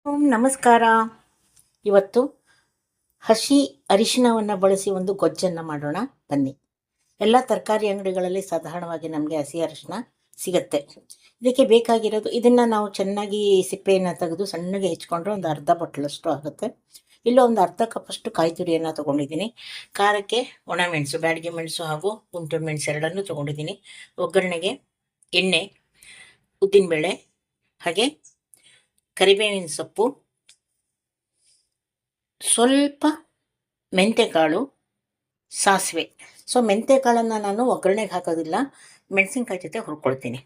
ನಮಸ್ಕಾರ. ಇವತ್ತು ಹಸಿ ಅರಿಶಿಣವನ್ನು ಬಳಸಿ ಒಂದು ಗೊಜ್ಜನ್ನು ಮಾಡೋಣ ಬನ್ನಿ. ಎಲ್ಲ ತರಕಾರಿ ಅಂಗಡಿಗಳಲ್ಲಿ ಸಾಧಾರಣವಾಗಿ ನಮಗೆ ಹಸಿ ಅರಿಶಿಣ ಸಿಗುತ್ತೆ. ಇದಕ್ಕೆ ಬೇಕಾಗಿರೋದು, ಇದನ್ನು ನಾವು ಚೆನ್ನಾಗಿ ಸಿಪ್ಪೆಯನ್ನು ತೆಗೆದು ಸಣ್ಣಗೆ ಹೆಚ್ಕೊಂಡ್ರೆ ಒಂದು ಅರ್ಧ ಬಟ್ಲಷ್ಟು ಆಗುತ್ತೆ. ಇಲ್ಲ ಒಂದು ಅರ್ಧ ಕಪ್ಪಷ್ಟು ಕಾಯಿ ತುರಿಯನ್ನು ತೊಗೊಂಡಿದ್ದೀನಿ. ಖಾರಕ್ಕೆ ಒಣಮೆಣಸು, ಬ್ಯಾಡಗಿ ಮೆಣಸು ಹಾಗೂ ಗುಂಟೂರು ಮೆಣಸು ಎರಡನ್ನೂ ತೊಗೊಂಡಿದ್ದೀನಿ. ಒಗ್ಗರಣೆಗೆ ಎಣ್ಣೆ, ಉದ್ದಿನಬೇಳೆ, ಹಾಗೆ ಕರಿಬೇವಿನ ಸೊಪ್ಪು, ಸ್ವಲ್ಪ ಮೆಂತೆಕಾಳು, ಸಾಸಿವೆ. ಮೆಂತೆಕಾಳನ್ನು ನಾನು ಒಗ್ಗರಣೆಗೆ ಹಾಕೋದಿಲ್ಲ, ಮೆಣಸಿನ್ಕಾಯಿ ಜೊತೆ ಹುರ್ಕೊಳ್ತೀನಿ.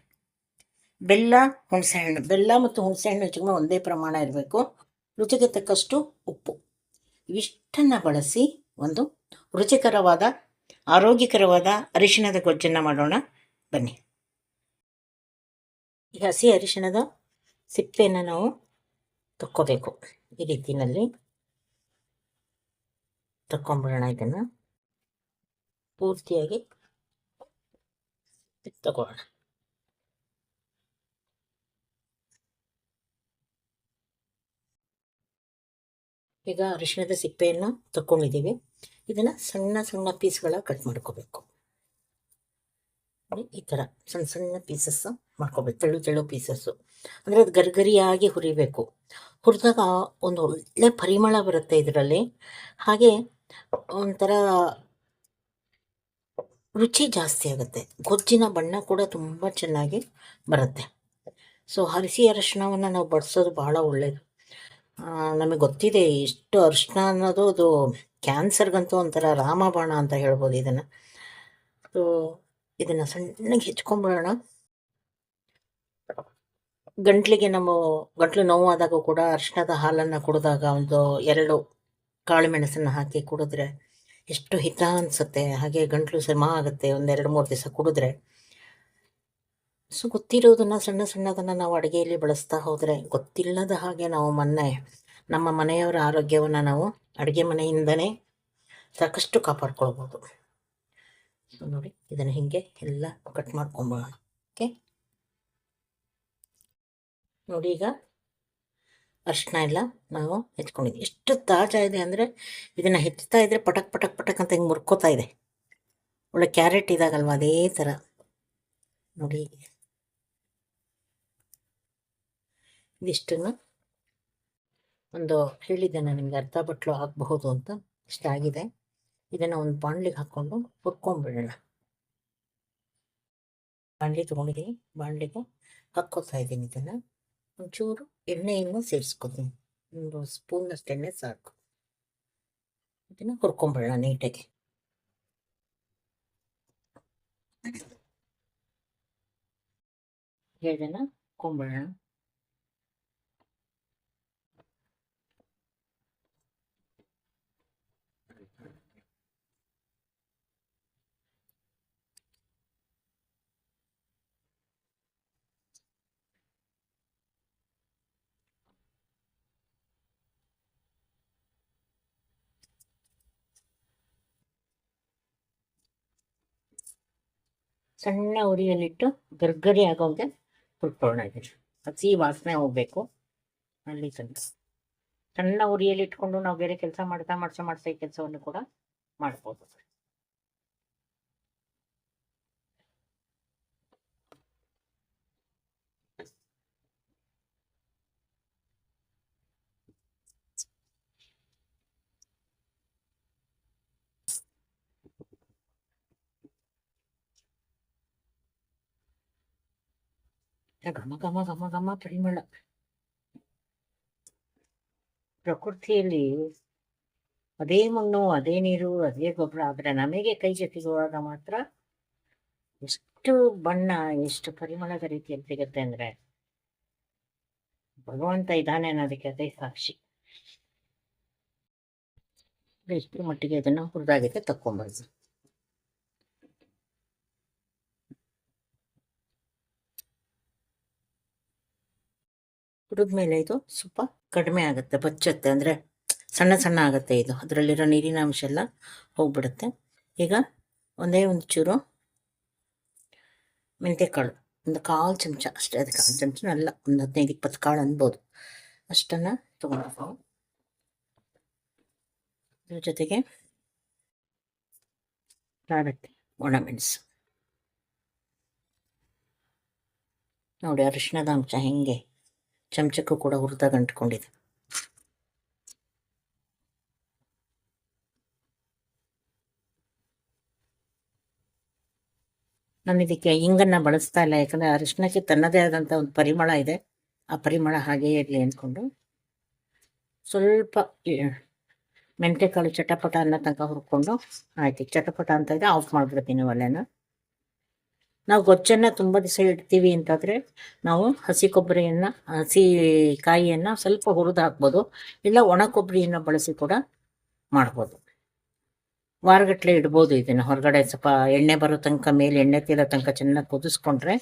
ಬೆಲ್ಲ, ಹುಣಸೆಹಣ್ಣು. ಬೆಲ್ಲ ಮತ್ತು ಹುಣಸೆಹಣ್ಣು ಹೆಚ್ಚಿಗೆ ಒಂದೇ ಪ್ರಮಾಣ ಇರಬೇಕು. ರುಚಿಗೆ ತಕ್ಕಷ್ಟು ಉಪ್ಪು. ಇವಿಷ್ಟನ್ನು ಬಳಸಿ ಒಂದು ರುಚಿಕರವಾದ, ಆರೋಗ್ಯಕರವಾದ ಅರಿಶಿಣದ ಗೊಜ್ಜನ್ನು ಮಾಡೋಣ ಬನ್ನಿ. ಈ ಹಸಿ ಅರಿಶಿಣದ ಸಿಪ್ಪೆಯನ್ನು ನಾವು ತಕ್ಕೋಬೇಕು. ಈ ರೀತಿಯಲ್ಲಿ ತಕ್ಕೊಂಬಿಡೋಣ. ಇದನ್ನು ಪೂರ್ತಿಯಾಗಿ ತಗೊಳ್ಳೋಣ. ಈಗ ಅರಿಶಿಣದ ಸಿಪ್ಪೆಯನ್ನು ತಕ್ಕೊಂಡಿದ್ದೀವಿ. ಇದನ್ನು ಸಣ್ಣ ಸಣ್ಣ ಪೀಸ್ಗಳ ಕಟ್ ಮಾಡ್ಕೋಬೇಕು. ಈ ಥರ ಸಣ್ಣ ಸಣ್ಣ ಪೀಸಸ್ ಮಾಡ್ಕೋಬೇಕು, ತೆಳು ತೆಳು ಪೀಸಸ್ಸು. ಅಂದರೆ ಅದು ಗರಿಗರಿಯಾಗಿ ಹುರಿಬೇಕು. ಹುರಿದಾಗ ಒಂದು ಒಳ್ಳೆ ಪರಿಮಳ ಬರುತ್ತೆ ಇದರಲ್ಲಿ. ಹಾಗೆ ಒಂಥರ ರುಚಿ ಜಾಸ್ತಿ ಆಗುತ್ತೆ. ಗೊಜ್ಜಿನ ಬಣ್ಣ ಕೂಡ ತುಂಬ ಚೆನ್ನಾಗಿ ಬರುತ್ತೆ. ಹಸಿ ಅರಿಶಿಣವನ್ನು ನಾವು ಬಳಸೋದು ಭಾಳ ಒಳ್ಳೆಯದು. ನಮಗೆ ಗೊತ್ತಿದೆ, ಇಷ್ಟು ಅರಿಶಿಣ ಅನ್ನೋದು ಅದು ಕ್ಯಾನ್ಸರ್ಗಂತೂ ಒಂಥರ ರಾಮಬಾಣ ಅಂತ ಹೇಳ್ಬೋದು ಇದನ್ನು. ಇದನ್ನು ಸಣ್ಣಗೆ ಹೆಚ್ಕೊಂಬಿಡೋಣ. ಗಂಟ್ಲು ನೋವಾದಾಗ ಕೂಡ ಅರಿಶಿಣದ ಹಾಲನ್ನು ಕುಡಿದಾಗ ಒಂದು 2 ಕಾಳು ಮೆಣಸನ್ನು ಹಾಕಿ ಕುಡಿದ್ರೆ ಎಷ್ಟು ಹಿತ ಅನಿಸುತ್ತೆ. ಹಾಗೆ ಗಂಟ್ಲು ಸಮ ಆಗುತ್ತೆ ಒಂದು 2-3 ದಿವಸ ಕುಡಿದ್ರೆ. ಗೊತ್ತಿರೋದನ್ನು ಸಣ್ಣ ಸಣ್ಣದನ್ನು ನಾವು ಅಡುಗೆಯಲ್ಲಿ ಬಳಸ್ತಾ ಹೋದರೆ, ಗೊತ್ತಿಲ್ಲದ ಹಾಗೆ ನಾವು ನಮ್ಮ ಮನೆಯವರ ಆರೋಗ್ಯವನ್ನು ನಾವು ಅಡುಗೆ ಮನೆಯಿಂದನೇ ಸಾಕಷ್ಟು ಕಾಪಾಡ್ಕೊಳ್ಬೋದು. ನೋಡಿ, ಇದನ್ನು ಹೀಗೆ ಎಲ್ಲ ಕಟ್ ಮಾಡ್ಕೊಂಬೋಣ. ಓಕೆ, ನೋಡಿ ಈಗ ಅರಿಶಿಣ ಎಲ್ಲ ನಾವು ಹೆಚ್ಕೊಂಡಿದ್ವಿ. ಎಷ್ಟು ತಾಜಾ ಇದೆ ಅಂದರೆ ಇದನ್ನು ಹೆಚ್ಚುತ್ತಾ ಇದ್ದರೆ ಪಟಕ್ ಪಟಕ್ ಪಟಕ್ ಅಂತ ಹಿಂಗೆ ಮುರ್ಕೋತಾ ಇದೆ. ಒಳ್ಳೆ ಕ್ಯಾರೆಟ್ ಇದಾಗಲ್ವ, ಅದೇ ಥರ ನೋಡಿ. ಇದಿಷ್ಟನ್ನು ಒಂದು ಹೇಳಿದ್ದೆ ನಾನು ನಿಮಗೆ, ಅರ್ಧ ಬಟ್ಲು ಹಾಕಬಹುದು ಅಂತ. ಇಷ್ಟಾಗಿದೆ. ಇದನ್ನು ಒಂದು ಬಾಣಲಿಗೆ ಹಾಕ್ಕೊಂಡು ಹುರ್ಕೊಂಡ್ಬಿಡೋಣ. ಬಾಣಲಿ ತೊಗೊಂಡಿದ್ದೀನಿ, ಬಾಣಲಿಗೆ ಹಾಕ್ಕೋತಾ ಇದ್ದೀನಿ. ಇದನ್ನು ಒಂಚೂರು ಎಣ್ಣೆಯನ್ನು ಸೇರಿಸ್ಕೊತೀನಿ. ಒಂದು ಸ್ಪೂನಷ್ಟು ಎಣ್ಣೆ ಸಾಕು. ಇದನ್ನು ಹುರ್ಕೊಂಬಿಡೋಣ ನೀಟಾಗಿ. ಇದನ್ನು ಕೊಂಬಿಡೋಣ. ಸಣ್ಣ ಉರಿಯಲ್ಲಿಟ್ಟು ಗರ್ಗರಿ ಆಗೋಂಗೆ ಹುರ್ಕೊಳ್ಳೋಣ. ಇದನ್ನು ಹಸಿ ವಾಸನೆ ಹೋಗಬೇಕು ಅಲ್ಲಿ ತನಕ. ಸಣ್ಣ ಉರಿಯಲ್ಲಿ ಇಟ್ಕೊಂಡು ನಾವು ಬೇರೆ ಕೆಲಸ ಮಾಡ್ತಾ ಈ ಕೆಲಸವನ್ನು ಕೂಡ ಮಾಡ್ಬೋದು. ಘಮ ಘಮ ಘಮ ಘಮ ಪರಿಮಳ. ಪ್ರಕೃತಿಯಲ್ಲಿ ಅದೇ ಮಣ್ಣು, ಅದೇ ನೀರು, ಅದೇ ಗೊಬ್ಬರ, ಆದರೆ ನಮಗೆ ಕೈಗೆ ಸಿಗುವಾಗ ಮಾತ್ರ ಎಷ್ಟು ಬಣ್ಣ, ಎಷ್ಟು ಪರಿಮಳದ ರೀತಿಯಲ್ಲಿ ಸಿಗುತ್ತೆ ಅಂದರೆ ಭಗವಂತ ಇದ್ದಾನೆ ಅನ್ನೋದಕ್ಕೆ ಅದೇ ಸಾಕ್ಷಿ. ಎಷ್ಟು ಮಟ್ಟಿಗೆ ಅದನ್ನು ಹುರಿದಾಗಿದೆ ತಕ್ಕೊಂಬರ್ದು. ಹುರಿದ್ಮೇಲೆ ಇದು ಸ್ವಲ್ಪ ಕಡಿಮೆ ಆಗುತ್ತೆ, ಬಚ್ಚತ್ತೆ, ಅಂದರೆ ಸಣ್ಣ ಸಣ್ಣ ಆಗುತ್ತೆ. ಇದು ಅದರಲ್ಲಿರೋ ನೀರಿನ ಅಂಶ ಎಲ್ಲ ಹೋಗ್ಬಿಡುತ್ತೆ. ಈಗ ಒಂದೇ ಒಂದು ಚೂರು ಮೆಂತೆಕಾಳು, ಒಂದು 1/4 ಚಮಚ ಅಷ್ಟೇ. ಅದು 1/4 ಚಮಚ ಅಲ್ಲ, ಒಂದು 15-20 ಕಾಳು ಅನ್ಬೋದು. ಅಷ್ಟನ್ನು ತಗೊಂಡಿದ್ದೀನಿ. ಇದ್ರ ಜೊತೆಗೆ ಒಣಮೆಣಸು ನೋಡಿ, ಅರಿಶಿಣದ ಅಂಶ ಹೆಂಗೆ ಚಮಚಕ್ಕೂ ಕೂಡ ಹುರಿದಾಗ ಅಂಟ್ಕೊಂಡಿದೆ. ನಾನು ಇದಕ್ಕೆ ಇಂಗನ್ನು ಬಳಸ್ತಾ ಇಲ್ಲ, ಯಾಕಂದರೆ ಅರಿಶಿಣಕ್ಕೆ ತನ್ನದೇ ಆದಂಥ ಒಂದು ಪರಿಮಳ ಇದೆ. ಆ ಪರಿಮಳ ಹಾಗೇ ಇರಲಿ ಅಂದ್ಕೊಂಡು ಸ್ವಲ್ಪ ಮೆಂತ್ಯಕಾಳು ಚಟಪಟ ಅನ್ನೋ ತನಕ ಹುರ್ಕೊಂಡು ಆಯ್ತು. ಚಟಪಟ ಅಂತ ಇದೆ, ಆಫ್ ಮಾಡಿಬಿಡ್ತೀನಿ ಒಲೆನ. ನಾವು ಗೊಜ್ಜನ್ನು ತುಂಬ ದಿವಸ ಇಡ್ತೀವಿ ಅಂತಾದರೆ ನಾವು ಹಸಿ ಕೊಬ್ಬರಿಯನ್ನು, ಹಸಿ ಕಾಯಿಯನ್ನು ಸ್ವಲ್ಪ ಹುರಿದು ಹಾಕ್ಬೋದು, ಇಲ್ಲ ಒಣ ಕೊಬ್ಬರಿಯನ್ನು ಬಳಸಿ ಕೂಡ ಮಾಡ್ಬೋದು. ವಾರಗಟ್ಟಲೆ ಇಡ್ಬೋದು. ಇದನ್ನು ಹೊರಗಡೆ ಸ್ವಲ್ಪ ಎಣ್ಣೆ ಬರೋ ತನಕ, ಮೇಲೆ ಎಣ್ಣೆ ತೇಲೋ ತನಕ ಚೆನ್ನಾಗಿ ಕುದಿಸ್ಕೊಂಡ್ರೆ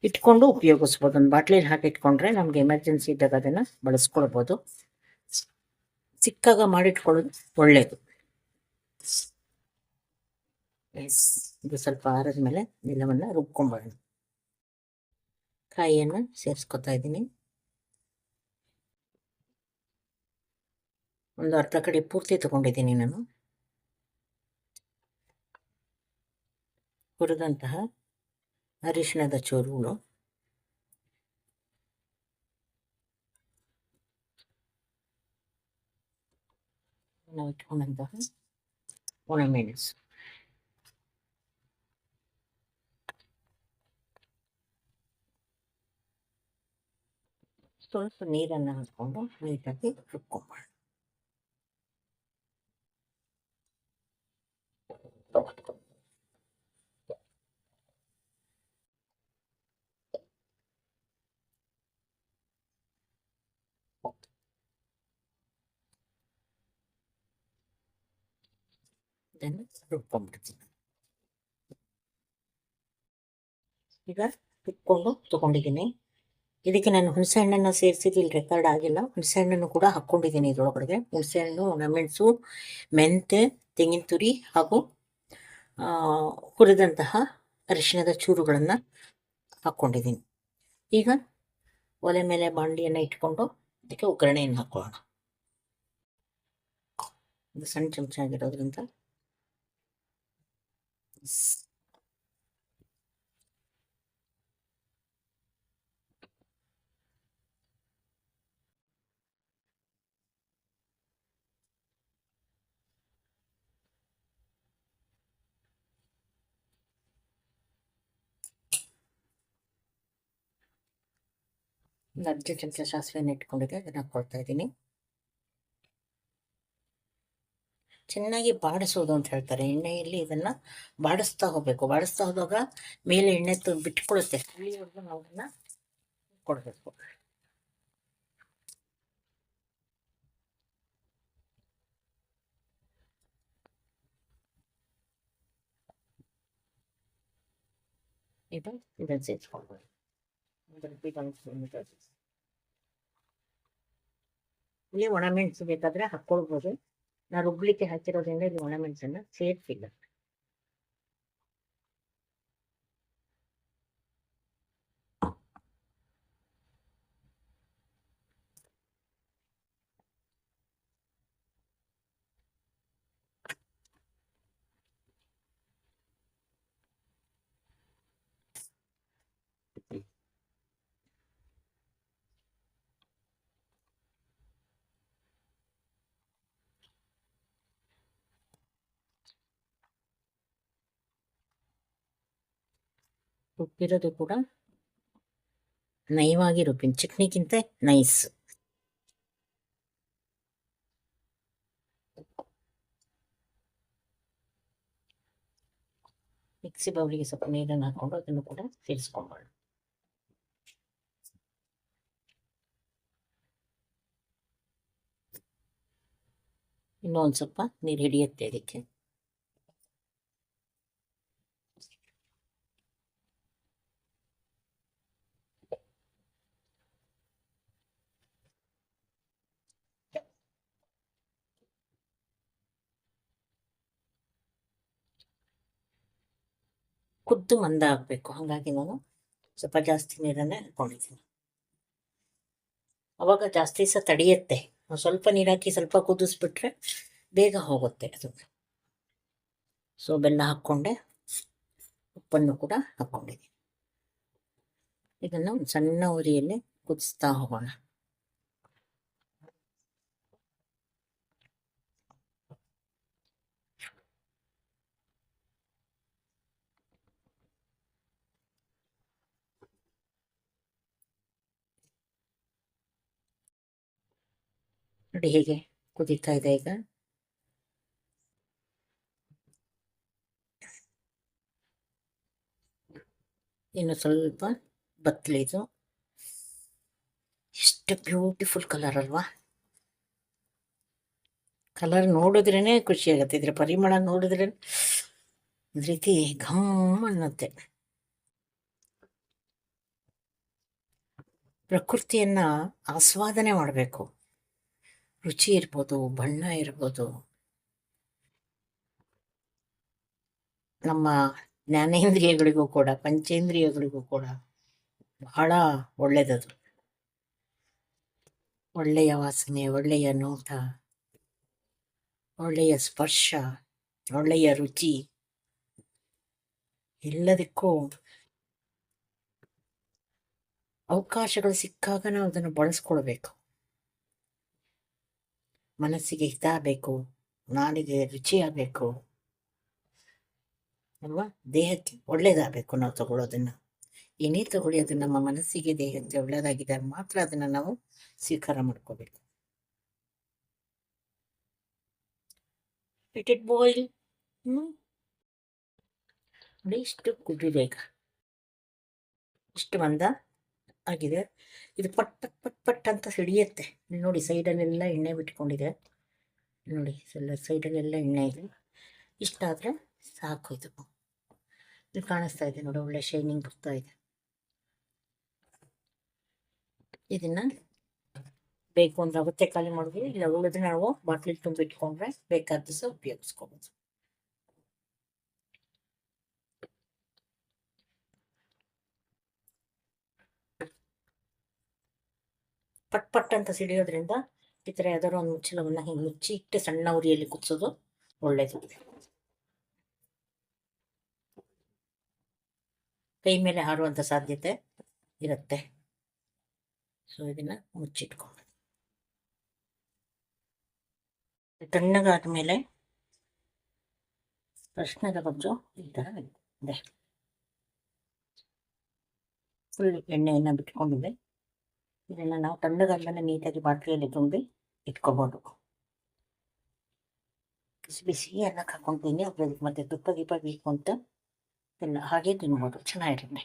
ಇಟ್ಕೊಂಡು ಉಪಯೋಗಿಸ್ಬೋದು. ಒಂದು ಬಾಟ್ಲಿಲಿ ಹಾಕಿ ಇಟ್ಕೊಂಡ್ರೆ ನಮಗೆ ಎಮರ್ಜೆನ್ಸಿ ಇದ್ದಾಗ ಅದನ್ನು ಬಳಸ್ಕೊಳ್ಬೋದು. ಸಿಕ್ಕಾಗ ಮಾಡಿಟ್ಕೊಳ್ಳೋದು ಒಳ್ಳೆಯದು. ಇದು ಸ್ವಲ್ಪ ಆರಿದ ಮೇಲೆ ಎಲ್ಲವನ್ನು ರುಬ್ಕೊಂಬೋಣ. ಕಾಯಿಯನ್ನು ಸೇರಿಸ್ಕೊತಾ ಇದ್ದೀನಿ. ಒಂದು ಅರ್ಧ ಕಡೆ ಪೂರ್ತಿ ತಗೊಂಡಿದ್ದೀನಿ ನಾನು. ಹುರಿದಂತಹ ಅರಿಶಿಣದ ಚೂರುಗಳು, ನಾವು ಇಟ್ಕೊಂಡಂತಹ ಒಣಮೆಣಸು, ಸ್ವಲ್ಪ ನೀರನ್ನು ಹಾಕ್ಕೊಂಡು ನೀಟಾಗಿ ರುಬ್ಕೊಂಬೋಣ. ಇದನ್ನು ರುಬ್ಕೊಂಡ್ಬಿಡ್ತೀನಿ. ಈಗ ರುಬ್ಕೊಂಡು ತೊಗೊಂಡಿದ್ದೀನಿ. ಇದಕ್ಕೆ ನಾನು ಹುಣಸೆಹಣ್ಣನ್ನು ಸೇರಿಸಿದ್ದು ರೆಕಾರ್ಡ್ ಆಗಿಲ್ಲ. ಹುಣಸೆಹಣ್ಣನ್ನು ಕೂಡ ಹಾಕ್ಕೊಂಡಿದ್ದೀನಿ ಇದರೊಳಗಡೆ. ಹುಣಸೆಹಣ್ಣು, ಒಣಮೆಣಸು, ಮೆಂತೆ, ತೆಂಗಿನ ತುರಿ ಹಾಗೂ ಹುರಿದಂತಹ ಅರಿಶಿಣದ ಚೂರುಗಳನ್ನು ಹಾಕ್ಕೊಂಡಿದ್ದೀನಿ. ಈಗ ಒಲೆ ಮೇಲೆ ಬಾಣಲಿಯನ್ನು ಇಟ್ಕೊಂಡು ಅದಕ್ಕೆ ಒಗ್ಗರಣೆಯನ್ನು ಹಾಕೊಳ್ಳೋಣ. ಇದು ಸಣ್ಣ ಚಮಚ ಆಗಿರೋದ್ರಿಂದ ಒಂದು ಅರ್ಧ ಚಮಚ ಸಾಸಿವೆಯನ್ನು ಇಟ್ಕೊಂಡಿದ್ದೆ, ಅದನ್ನು ಹಾಕ್ಕೊಳ್ತಾ ಇದ್ದೀನಿ. ಚೆನ್ನಾಗಿ ಬಾಡಿಸೋದು ಅಂತ ಹೇಳ್ತಾರೆ. ಎಣ್ಣೆಯಲ್ಲಿ ಇದನ್ನು ಬಾಡಿಸ್ತಾ ಹೋಗಬೇಕು. ಬಾಡಿಸ್ತಾ ಹೋದಾಗ ಮೇಲೆ ಎಣ್ಣೆ ಬಿಟ್ಕೊಳುತ್ತೆ. ಅಲ್ಲಿವರೆಗೂ ನಾವು ಅದನ್ನು ಕೊಡಬೇಕು. ಇದನ್ನು ಸೇರಿಸ್ಕೊಳ್ಬೋದು. ಇಲ್ಲಿ ಒಣಮೆಣಸು ಬೇಕಾದರೆ ಹಾಕ್ಕೊಳ್ಬೋದು. ನಾನು ರುಬ್ಲಿಕ್ಕೆ ಹಾಕಿರೋದ್ರಿಂದ ಇಲ್ಲಿ ಒಣಮೆಣಸನ್ನು ಸೇರಿಸಿಲ್ಲ. ರುಬ್ಬಿರೋದು ಕೂಡ ನಯವಾಗಿ ರುಬ್ಬಿನ, ಚಟ್ನಿಗಿಂತ ನೈಸ್. ಮಿಕ್ಸಿ ಬೌಲಿಗೆ ಸ್ವಲ್ಪ ನೀರನ್ನು ಹಾಕ್ಕೊಂಡು ಅದನ್ನು ಕೂಡ ಸೇರಿಸ್ಕೊಂಬೋಣ. ಇನ್ನೂ ಒಂದು ಸ್ವಲ್ಪ ನೀರು ಹಿಡಿಯುತ್ತೆ ಇದಕ್ಕೆ. ಕುದ್ದು ಮಂದ ಆಗಬೇಕು, ಹಾಗಾಗಿ ನಾನು ಸ್ವಲ್ಪ ಜಾಸ್ತಿ ನೀರನ್ನೇ ಹಾಕ್ಕೊಂಡಿದ್ದೀನಿ. ಅವಾಗ ಜಾಸ್ತಿ ಸಹ ತಡೆಯುತ್ತೆ. ಸ್ವಲ್ಪ ನೀರು ಹಾಕಿ ಸ್ವಲ್ಪ ಕುದಿಸ್ಬಿಟ್ರೆ ಬೇಗ ಹೋಗುತ್ತೆ ಅದು. ಸೊ ಬೆಲ್ಲ ಹಾಕ್ಕೊಂಡೆ, ಉಪ್ಪನ್ನು ಕೂಡ ಹಾಕ್ಕೊಂಡಿದ್ದೀನಿ. ಇದನ್ನು ಒಂದು ಸಣ್ಣ ಉರಿಯಲ್ಲಿ ಕುದಿಸ್ತಾ ಹೋಗೋಣ. ನೋಡಿ ಹೇಗೆ ಕುದೀತಾ ಇದೆ ಈಗ. ಇನ್ನು ಸ್ವಲ್ಪ ಬತ್ತಲಿದು. ಎಷ್ಟು ಬ್ಯೂಟಿಫುಲ್ ಕಲರ್ ಅಲ್ವಾ. ಕಲರ್ ನೋಡಿದ್ರೇ ಖುಷಿ ಆಗುತ್ತೆ, ಇದ್ರ ಪರಿಮಳ ನೋಡಿದ್ರೆ ಒಂದು ರೀತಿ ಘಮ್ ಅನ್ನತ್ತೆ. ಪ್ರಕೃತಿಯನ್ನ ಆಸ್ವಾದನೆ ಮಾಡಬೇಕು. ರುಚಿ ಇರ್ಬೋದು, ಬಣ್ಣ ಇರ್ಬೋದು, ನಮ್ಮ ಜ್ಞಾನೇಂದ್ರಿಯಗಳಿಗೂ ಕೂಡ ಪಂಚೇಂದ್ರಿಯಗಳಿಗೂ ಕೂಡ ಬಹಳ ಒಳ್ಳೆಯದದು. ಒಳ್ಳೆಯ ವಾಸನೆ, ಒಳ್ಳೆಯ ನೋಟ, ಒಳ್ಳೆಯ ಸ್ಪರ್ಶ, ಒಳ್ಳೆಯ ರುಚಿ, ಎಲ್ಲದಕ್ಕೂ ಅವಕಾಶಗಳು ಸಿಕ್ಕಾಗ ನಾವು ಅದನ್ನು ಬಳಸ್ಕೊಳ್ಬೇಕು. ಮನಸ್ಸಿಗೆ ಹಿತ ಬೇಕು, ನಾಲಿಗೆ ರುಚಿಯಾಗಬೇಕು ಅಲ್ವಾ. ದೇಹಕ್ಕೆ ಒಳ್ಳೇದಾಗಬೇಕು ನಾವು ತಗೊಳ್ಳೋದನ್ನ. ಏನೇ ತಗೊಳ್ಳಿ ಅದು ನಮ್ಮ ಮನಸ್ಸಿಗೆ ದೇಹಕ್ಕೆ ಒಳ್ಳೇದಾಗಿದೆ ಮಾತ್ರ ಅದನ್ನು ನಾವು ಸ್ವೀಕಾರ ಮಾಡ್ಕೋಬೇಕು. Let it boil. ನೋಡಿ ಇಷ್ಟು ಕುದಿದೆ ಈಗ, ಇಷ್ಟು ಮಂದ ಆಗಿದೆ. ಇದು ಪಟ್ ಪಟ್ ಪಟ್ ಪಟ್ ಅಂತ ಸಿಡಿಯುತ್ತೆ. ನೋಡಿ ಸೈಡಲ್ಲೆಲ್ಲ ಎಣ್ಣೆ ಬಿಟ್ಕೊಂಡಿದೆ, ನೋಡಿ ಸೈಡಲ್ಲೆಲ್ಲ ಎಣ್ಣೆ ಇದೆ. ಇಷ್ಟಾದರೆ ಸಾಕು. ಇದು ಕಾಣಿಸ್ತಾ ಇದೆ ನೋಡಿ, ಒಳ್ಳೆ ಶೈನಿಂಗ್ ಬರ್ತಾ ಇದೆ. ಇದನ್ನ ಬೇಕು ಅಂದ್ರೆ ಅವತ್ತೆ ಖಾಲಿ ಮಾಡಿದ್ವಿ, ಇಲ್ಲ ಉಳಿದ್ರೆ ನಾವು ಬಾಟ್ಲಿ ತುಂಬಿಟ್ಕೊಂಡ್ರೆ ಬೇಕಾದ ದಿವಸ ಉಪಯೋಗಿಸ್ಕೋಬೋದು. ಪಟ್ ಪಟ್ ಅಂತ ಸಿಡಿಯೋದ್ರಿಂದ ಈ ಥರ ಯಾವ್ದಾದ್ರು ಒಂದು ಮುಚ್ಚಳವನ್ನು ಹಿಂಗೆ ಮುಚ್ಚಿ ಇಟ್ಟು ಸಣ್ಣ ಉರಿಯಲ್ಲಿ ಕುದಿಸೋದು ಒಳ್ಳೇದು. ಕೈ ಮೇಲೆ ಹಾರುವಂಥ ಸಾಧ್ಯತೆ ಇರುತ್ತೆ. ಸೊ ಇದನ್ನ ಮುಚ್ಚಿಟ್ಕೊಂಡು ತಣ್ಣಗಾದ ಮೇಲೆ ಅರಿಶಿಣದ ಗೊಜ್ಜು ಈ ಥರ ಇದೆ. ಫುಲ್ ಎಣ್ಣೆಯನ್ನು ಬಿಟ್ಕೊಂಡಿದೆ. ಇದನ್ನು ನಾವು ತಣ್ಣಗಾದ್ಮೇಲೆ ನೀಟಾಗಿ ಬಾಟ್ಲಿಯಲ್ಲಿ ತುಂಬಿ ಇಟ್ಕೋಬೋದು. ಬಿಸಿ ಬಿಸಿ ಅನ್ನಕ್ಕೆ ಹಾಕೊಂಡು ತಿನ್ನಿ, ಮತ್ತೆ ತುಪ್ಪ ಗಿಪ್ಪ ಬೇಕು ಅಂತ ಎಲ್ಲ ಹಾಗೆ ತಿನ್ಬೋದು, ಚೆನ್ನಾಗಿರುತ್ತೆ.